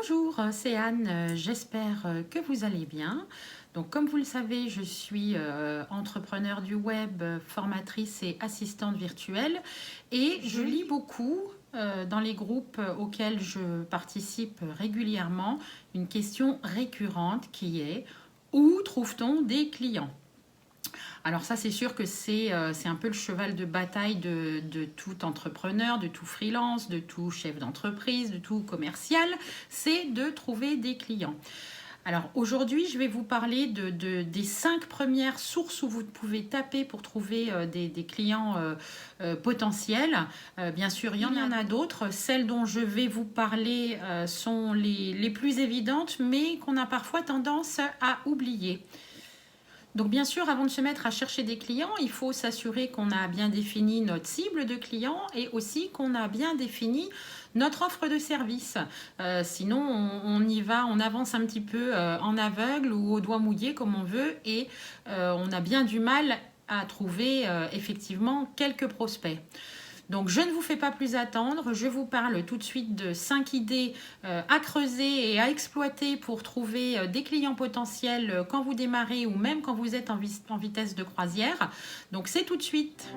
Bonjour, c'est Anne, j'espère que vous allez bien. Donc comme vous le savez, je suis entrepreneur du web, formatrice et assistante virtuelle et je lis beaucoup dans les groupes auxquels je participe régulièrement une question récurrente qui est: où trouve-t-on des clients? Alors ça, c'est sûr que c'est un peu le cheval de bataille de tout entrepreneur, de tout freelance, de tout chef d'entreprise, de tout commercial, c'est de trouver des clients. Alors aujourd'hui, je vais vous parler des 5 premières sources où vous pouvez taper pour trouver des clients potentiels. Bien sûr, il y en a d'autres. Celles dont je vais vous parler sont les plus évidentes, mais qu'on a parfois tendance à oublier. Donc bien sûr, avant de se mettre à chercher des clients, il faut s'assurer qu'on a bien défini notre cible de clients et aussi qu'on a bien défini notre offre de service. Sinon, on y va, on avance un petit peu en aveugle ou au doigt mouillé comme on veut et on a bien du mal à trouver effectivement quelques prospects. Donc je ne vous fais pas plus attendre, je vous parle tout de suite de 5 idées à creuser et à exploiter pour trouver des clients potentiels quand vous démarrez ou même quand vous êtes en vitesse de croisière. Donc c'est tout de suite.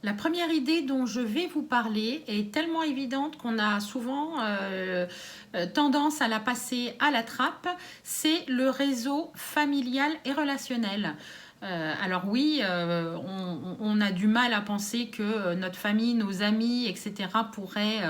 La première idée dont je vais vous parler est tellement évidente qu'on a souvent tendance à la passer à la trappe, c'est le réseau familial et relationnel. Alors oui, on a du mal à penser que notre famille, nos amis, etc. pourraient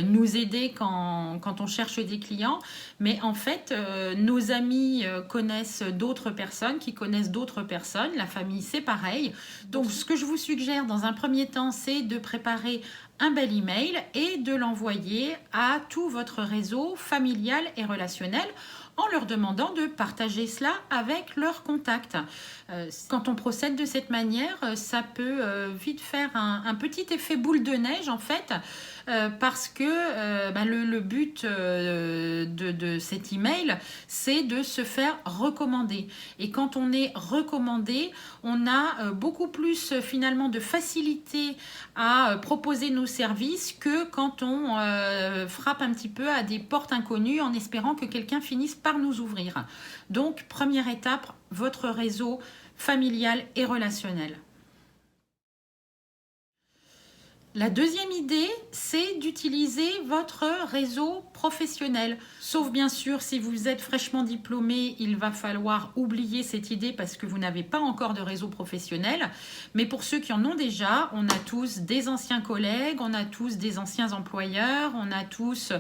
nous aider quand on cherche des clients. Mais en fait, nos amis connaissent d'autres personnes qui connaissent d'autres personnes. La famille, c'est pareil. Donc ce que je vous suggère dans un premier temps, c'est de préparer un bel email et de l'envoyer à tout votre réseau familial et relationnel en leur demandant de partager cela avec leurs contacts. Quand on procède de cette manière, ça peut vite faire un petit effet boule de neige en fait, parce que le but de cet email, c'est de se faire recommander. Et quand on est recommandé, on a beaucoup plus finalement de facilité à proposer nos services que quand on frappe un petit peu à des portes inconnues en espérant que quelqu'un finisse par nous ouvrir. Donc, première étape, votre réseau familial et relationnel. La deuxième idée, c'est d'utiliser votre réseau professionnel. Sauf bien sûr, si vous êtes fraîchement diplômé, il va falloir oublier cette idée parce que vous n'avez pas encore de réseau professionnel. Mais pour ceux qui en ont déjà, on a tous des anciens collègues, on a tous des anciens employeurs, on a tous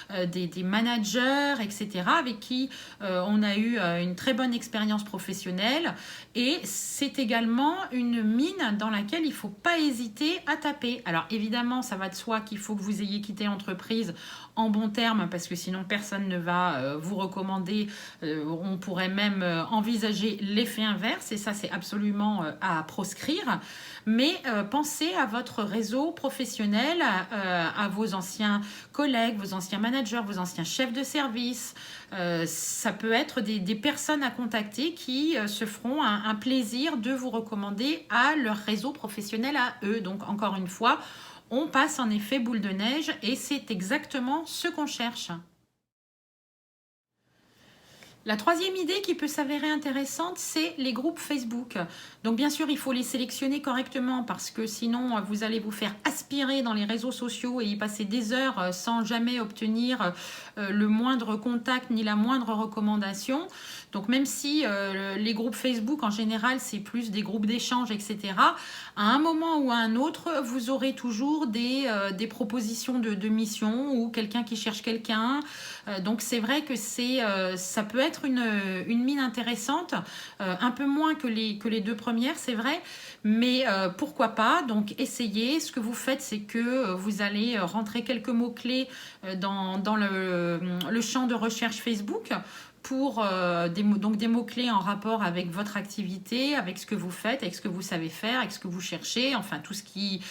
des managers, etc. avec qui on a eu une très bonne expérience professionnelle. Et c'est également une mine dans laquelle il ne faut pas hésiter à taper. Alors évidemment, ça va de soi qu'il faut que vous ayez quitté l'entreprise en bons termes parce que sinon personne ne va vous recommander. On pourrait même envisager l'effet inverse et ça c'est absolument à proscrire. Mais pensez à votre réseau professionnel, à vos anciens collègues, vos anciens managers, vos anciens chefs de service. Ça peut être des personnes à contacter qui se feront un plaisir de vous recommander à leur réseau professionnel à eux. Donc encore une fois, on passe en effet boule de neige et c'est exactement ce qu'on cherche. La troisième idée qui peut s'avérer intéressante, c'est les groupes Facebook. Donc bien sûr, il faut les sélectionner correctement parce que sinon, vous allez vous faire aspirer dans les réseaux sociaux et y passer des heures sans jamais obtenir le moindre contact ni la moindre recommandation. Donc même si les groupes Facebook, en général, c'est plus des groupes d'échange, etc., à un moment ou à un autre, vous aurez toujours des propositions de mission ou quelqu'un qui cherche quelqu'un. Donc c'est vrai que ça peut être une mine intéressante, un peu moins que les deux premières, c'est vrai, mais pourquoi pas. Donc essayez. Ce que vous faites, c'est que vous allez rentrer quelques mots-clés dans le champ de recherche Facebook pour donc des mots-clés en rapport avec votre activité, avec ce que vous faites, avec ce que vous savez faire, avec ce que vous cherchez, enfin tout ce qui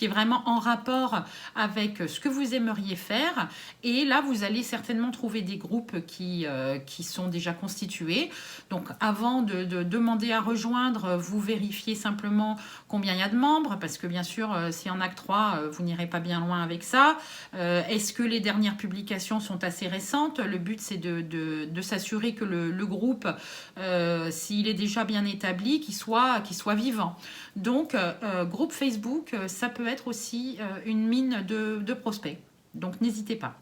est vraiment en rapport avec ce que vous aimeriez faire. Et là, vous allez certainement trouver des groupes qui sont déjà constitués. Donc avant de demander à rejoindre, vous vérifiez simplement combien il y a de membres, parce que bien sûr, si en acte 3, vous n'irez pas bien loin avec ça. Est-ce que les dernières publications sont assez récentes? Le but, c'est de s'assurer que le groupe, s'il est déjà bien établi, qu'il soit vivant. Donc, groupe Facebook, ça peut être aussi une mine de prospects. Donc, n'hésitez pas.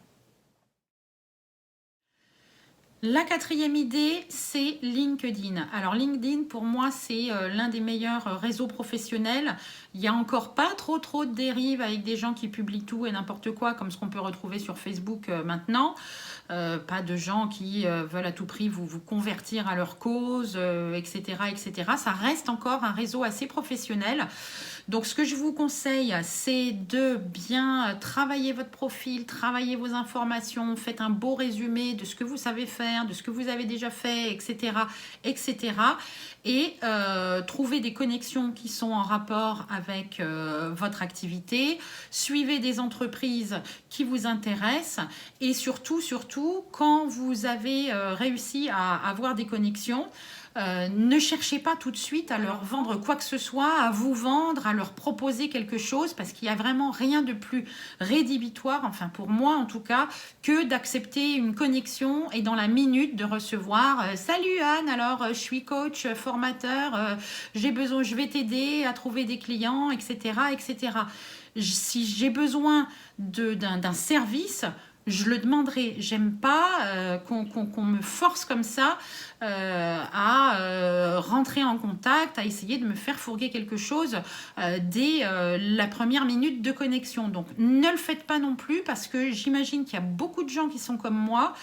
La quatrième idée, c'est LinkedIn. Alors LinkedIn, pour moi, c'est l'un des meilleurs réseaux professionnels. Il n'y a encore pas trop de dérives avec des gens qui publient tout et n'importe quoi, comme ce qu'on peut retrouver sur Facebook maintenant. Pas de gens qui veulent à tout prix vous convertir à leur cause, etc., etc. Ça reste encore un réseau assez professionnel. Donc, ce que je vous conseille, c'est de bien travailler votre profil, travailler vos informations, faites un beau résumé de ce que vous savez faire, de ce que vous avez déjà fait, etc., etc. Et trouver des connexions qui sont en rapport avec votre activité. Suivez des entreprises qui vous intéressent et surtout, quand vous avez réussi à avoir des connexions, ne cherchez pas tout de suite à leur vendre quoi que ce soit, à vous vendre, à leur proposer quelque chose, parce qu'il n'y a vraiment rien de plus rédhibitoire, enfin pour moi en tout cas, que d'accepter une connexion et dans la minute de recevoir Salut Anne, alors je suis coach, formateur, j'ai besoin, je vais t'aider à trouver des clients, etc., etc. Si j'ai besoin d'un service, je le demanderai. J'aime pas qu'on me force comme ça à rentrer en contact, à essayer de me faire fourguer quelque chose dès la première minute de connexion. Donc ne le faites pas non plus, parce que j'imagine qu'il y a beaucoup de gens qui sont comme moi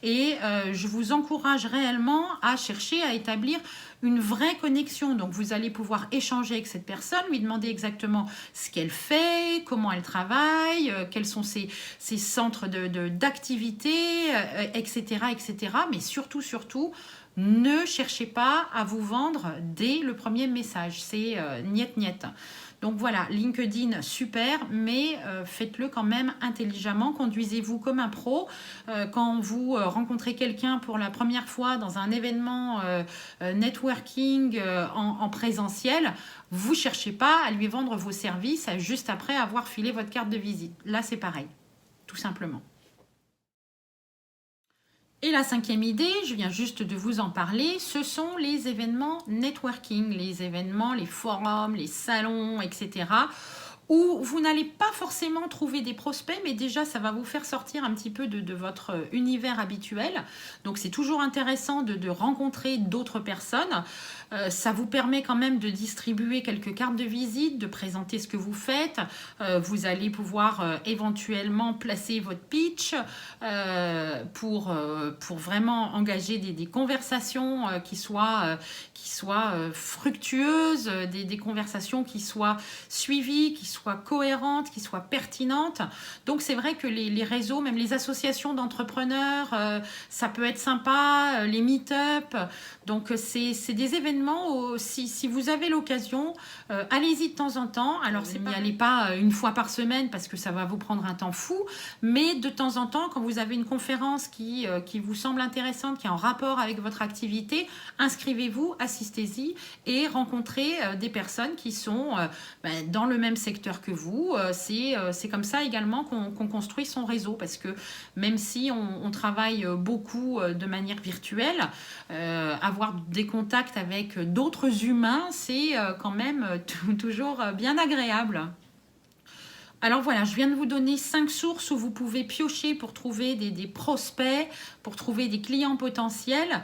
et je vous encourage réellement à chercher à établir une vraie connexion. Donc vous allez pouvoir échanger avec cette personne, lui demander exactement ce qu'elle fait, comment elle travaille, quels sont ses centres d'activité, etc., etc. Mais surtout, ne cherchez pas à vous vendre dès le premier message. C'est niet. Donc voilà, LinkedIn, super, mais faites-le quand même intelligemment. Conduisez-vous comme un pro. Quand vous rencontrez quelqu'un pour la première fois dans un événement networking en présentiel, vous ne cherchez pas à lui vendre vos services juste après avoir filé votre carte de visite. Là, c'est pareil, tout simplement. Et la cinquième idée, je viens juste de vous en parler, ce sont les événements networking, les événements, les forums, les salons, etc., où vous n'allez pas forcément trouver des prospects, mais déjà ça va vous faire sortir un petit peu de votre univers habituel. Donc c'est toujours intéressant de rencontrer d'autres personnes. Ça vous permet quand même de distribuer quelques cartes de visite, de présenter ce que vous faites. Vous allez pouvoir éventuellement placer votre pitch pour vraiment engager des conversations qui soient fructueuses, des conversations qui soient suivies, qui soient cohérentes, qui soient pertinentes. Donc c'est vrai que les réseaux, même les associations d'entrepreneurs, ça peut être sympa, les meet-up. Donc c'est des événements où si vous avez l'occasion, allez-y de temps en temps. Alors n'y allez pas une fois par semaine parce que ça va vous prendre un temps fou, mais de temps en temps, quand vous avez une conférence qui vous semble intéressante, qui est en rapport avec votre activité, inscrivez-vous, assistez-y et rencontrez des personnes qui sont dans le même secteur que vous. C'est comme ça également qu'on construit son réseau, parce que même si on travaille beaucoup de manière virtuelle, avoir des contacts avec d'autres humains, c'est quand même toujours bien agréable. Alors voilà, je viens de vous donner 5 sources où vous pouvez piocher pour trouver des prospects, pour trouver des clients potentiels.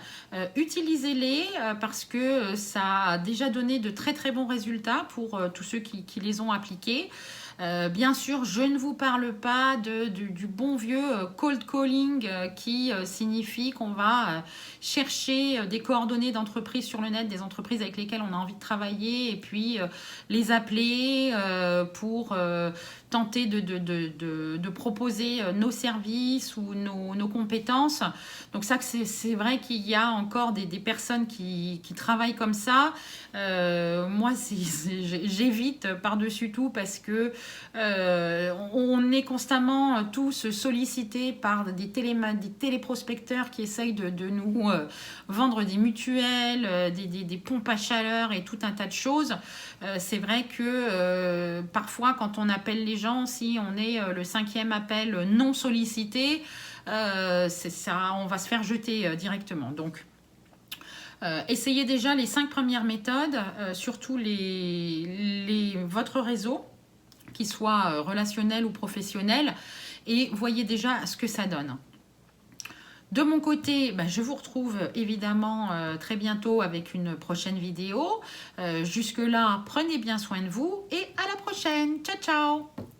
Utilisez-les parce que ça a déjà donné de très bons résultats pour tous ceux qui les ont appliqués. Bien sûr, je ne vous parle pas du bon vieux cold calling qui signifie qu'on va chercher des coordonnées d'entreprises sur le net, des entreprises avec lesquelles on a envie de travailler et puis les appeler pour tenter de proposer nos services ou nos compétences. Donc ça, c'est vrai qu'il y a encore des personnes qui travaillent comme ça. Moi, j'évite par-dessus tout parce que on est constamment tous sollicités par des téléprospecteurs qui essayent de nous vendre des mutuelles, des pompes à chaleur et tout un tas de choses. C'est vrai que parfois, quand on appelle les gens, si on est le 5e appel non sollicité, ça, on va se faire jeter directement. Donc, essayez déjà les 5 premières méthodes, surtout votre réseau, qu'il soit relationnel ou professionnel, et voyez déjà ce que ça donne. De mon côté, je vous retrouve évidemment très bientôt avec une prochaine vidéo. Jusque-là, prenez bien soin de vous et à la prochaine. Ciao, ciao!